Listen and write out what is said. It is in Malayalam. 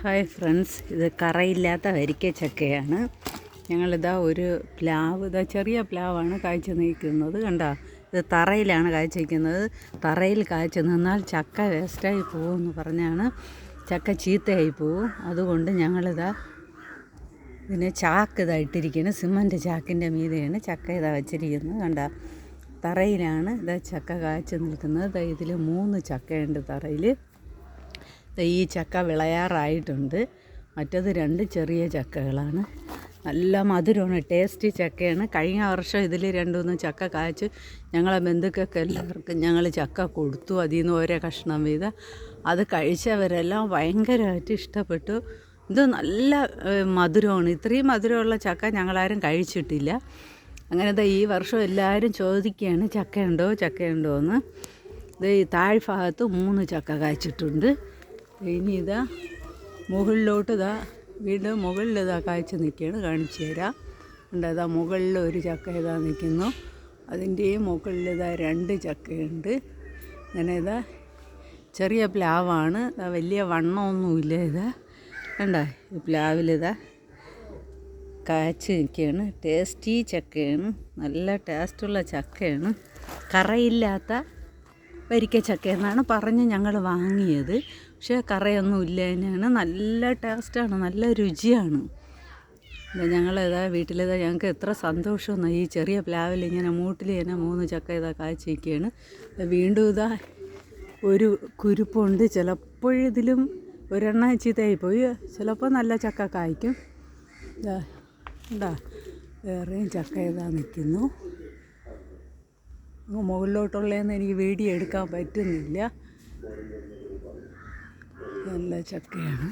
ഹായ് ഫ്രണ്ട്സ്, ഇത് കറയില്ലാത്ത വരിക്കച്ചക്കയാണ്. ഞങ്ങളിതാ ഒരു പ്ലാവ്, ചെറിയ പ്ലാവാണ് കായ്ച്ചു നിൽക്കുന്നത്. കണ്ടോ, ഇത് തറയിലാണ് കായ്ച്ചിരിക്കുന്നത്. തറയിൽ കായ്ച്ചു നിന്നാൽ ചക്ക വേസ്റ്റായി പോകുമെന്ന് പറഞ്ഞാണ്, ചക്ക ചീത്തയായി പോവും. അതുകൊണ്ട് ഞങ്ങളിതാ ഇതിനെ ചാക്ക് ഇട്ടിരിക്കുന്നത്. സിമൻറ്റ് ചാക്കിൻ്റെ മീതെയാണ് ചക്ക വച്ചിരിക്കുന്നത്. കണ്ടോ, തറയിലാണ് ചക്ക കായ്ച്ചു നിൽക്കുന്നത്. ഇതിൽ 3 ചക്കയുണ്ട് തറയിൽ. ഈ ചക്ക വിളയാറായിട്ടുണ്ട്. മറ്റത് 2 ചെറിയ ചക്കകളാണ്. നല്ല മധുരമാണ്, ടേസ്റ്റി ചക്കയാണ്. കഴിഞ്ഞ വർഷം ഇതിൽ 2-3 ചക്ക കായ്ച്ച് ഞങ്ങളെ ബന്ധുക്കൾക്ക് എല്ലാവർക്കും ഞങ്ങൾ ചക്ക കൊടുത്തു. അതിൽ നിന്ന് ഓരോ കഷ്ണം വീതം. അത് കഴിച്ചവരെല്ലാം ഭയങ്കരമായിട്ട് ഇഷ്ടപ്പെട്ടു. ഇത് നല്ല മധുരമാണ്. ഇത്രയും മധുരമുള്ള ചക്ക ഞങ്ങളാരും കഴിച്ചിട്ടില്ല. അങ്ങനത്തെ ഈ വർഷം എല്ലാവരും ചോദിക്കുകയാണ് ചക്കയുണ്ടോ എന്ന്. ഇത് ഈ താഴ്ഭാഗത്ത് 3 ചക്ക കായ്ച്ചിട്ടുണ്ട്. ഇനി മുകളിലോട്ട് വീണ്ടും മുകളിൽ കായ്ച്ച് നിൽക്കുകയാണ്. കാണിച്ചു തരാം. ഉണ്ട്, മുകളിൽ ഒരു ചക്ക നിൽക്കുന്നു. അതിൻ്റെയും മുകളിൽ 2 ചക്കയുണ്ട്. അങ്ങനെ ചെറിയ പ്ലാവാണ്. വലിയ വണ്ണമൊന്നുമില്ല. കണ്ടോ, ഈ പ്ലാവിൽ കായ്ച്ച് നിൽക്കുകയാണ്. ടേസ്റ്റി ചക്കയാണ്, നല്ല ടേസ്റ്റുള്ള ചക്കയാണ്. കറയില്ലാത്ത വരിക്കച്ചക്ക എന്നാണ് പറഞ്ഞ് ഞങ്ങൾ വാങ്ങിയത്. പക്ഷേ കറയൊന്നും ഇല്ല. തന്നെയാണ്, നല്ല ടേസ്റ്റാണ്, നല്ല രുചിയാണ്. ഞങ്ങൾ വീട്ടിൽ ഞങ്ങൾക്ക് എത്ര സന്തോഷമെന്ന്. ഈ ചെറിയ പ്ലാവിൽ ഇങ്ങനെ മൂട്ടിൽ തന്നെ 3 ചക്ക കായ്ച്ചിരിക്കുകയാണ്. വീണ്ടും ഒരു കുരുപ്പുണ്ട്. ചിലപ്പോഴിതിലും ഒരെണ്ണം ചീത്തയായിപ്പോയി. ചിലപ്പോൾ നല്ല ചക്ക കായ്ക്കും. വേറെയും ചക്ക നിൽക്കുന്നു. മുകളിലോട്ടുള്ളതെന്ന് എനിക്ക് വീഡിയോ എടുക്കാൻ പറ്റുന്നില്ല. നല്ല ചക്കയാണ്.